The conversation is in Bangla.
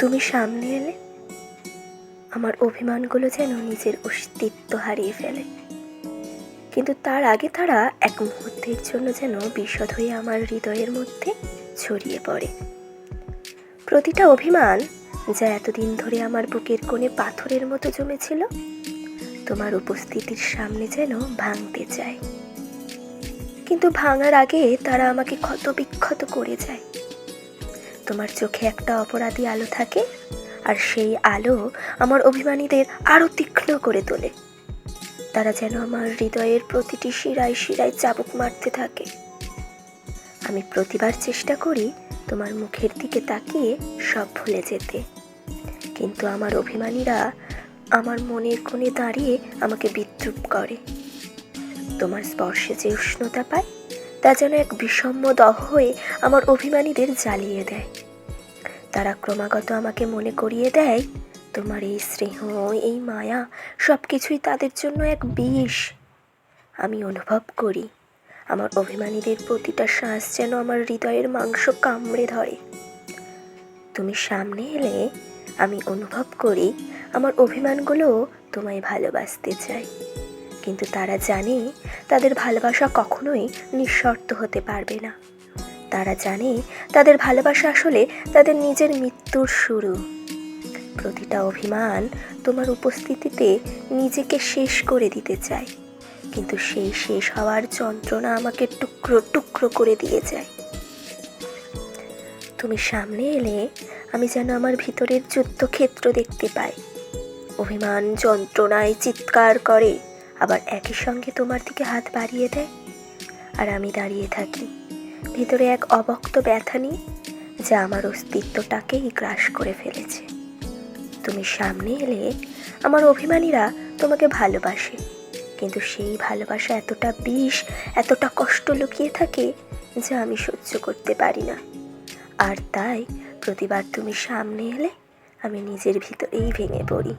তুমি সামনে এলে আমার অভিমানগুলো যেন নিজের অস্তিত্ব হারিয়ে ফেলে, কিন্তু তার আগে তারা এক মুহূর্তের জন্য যেন বিশদ হয়ে আমার হৃদয়ের মধ্যে ছড়িয়ে পড়ে। প্রতিটা অভিমান যা এতদিন ধরে আমার বুকের কোণে পাথরের মতো জমেছিল, তোমার উপস্থিতির সামনে যেন ভাঙতে চায়, কিন্তু ভাঙার আগে তারা আমাকে ক্ষতবিক্ষত করে যায়। তোমার চোখে একটা অপরাধী আলো থাকে, আর সেই আলো আমার অভিমানীদের আরো তীক্ষ্ণ করে তোলে। তারা যেন আমার হৃদয়ের প্রতিটি শিরায় শিরায় চাবুক মারতে থাকে। আমি প্রতিবার চেষ্টা করি তোমার মুখের দিকে তাকিয়ে সব ভুলে যেতে, কিন্তু আমার অভিমানীরা আমার মনের কোণে দাঁড়িয়ে আমাকে বিদ্রূপ করে। তোমার স্পর্শে যে উষ্ণতা পায় তা যেন এক বিষম্য দহ হয়ে আমার অভিমানীদের জ্বালিয়ে দেয়। তারা ক্রমাগত আমাকে মনে করিয়ে দেয়, তোমার এই স্নেহ, এই মায়া সব কিছুই তাদের জন্য এক বিষ। আমি অনুভব করি আমার অভিমানীদের প্রতিটা শ্বাস যেন আমার হৃদয়ের মাংস কামড়ে ধরে। তুমি সামনে এলে আমি অনুভব করি আমার অভিমানগুলো তোমায় ভালোবাসতে চায়, কিন্তু তারা জানে তাদের ভালোবাসা কখনোই নিঃশর্ত হতে পারবে না। তারা জানে তাদের ভালোবাসা আসলে তাদের নিজের মৃত্যুর শুরু। প্রতিটা অভিমান তোমার উপস্থিতিতে নিজেকে শেষ করে দিতে চায়, কিন্তু সেই শেষ হওয়ার যন্ত্রণা আমাকে টুকরো টুকরো করে দিয়ে যায়। তুমি সামনে এলে আমি যেন আমার ভিতরের যুদ্ধক্ষেত্র দেখতে পাই। অভিমান যন্ত্রণায় চিৎকার করে, আবার একই সঙ্গে তোমার দিকে হাত বাড়িয়ে দেয়, আর আমি দাঁড়িয়ে থাকি ভিতরে এক অবক্ত ব্যথা নিয়ে, যা আমার অস্তিত্বটাকেই গ্রাস করে ফেলেছে। তুমি সামনে এলে আমার অভিমানীরা তোমাকে ভালোবাসে, কিন্তু সেই ভালোবাসা এতটা বিষ, এতটা কষ্ট লুকিয়ে থাকে যা আমি সহ্য করতে পারি না। আর তাই প্রতিবার তুমি সামনে এলে আমি নিজের ভিতরেই ভেঙে পড়ি।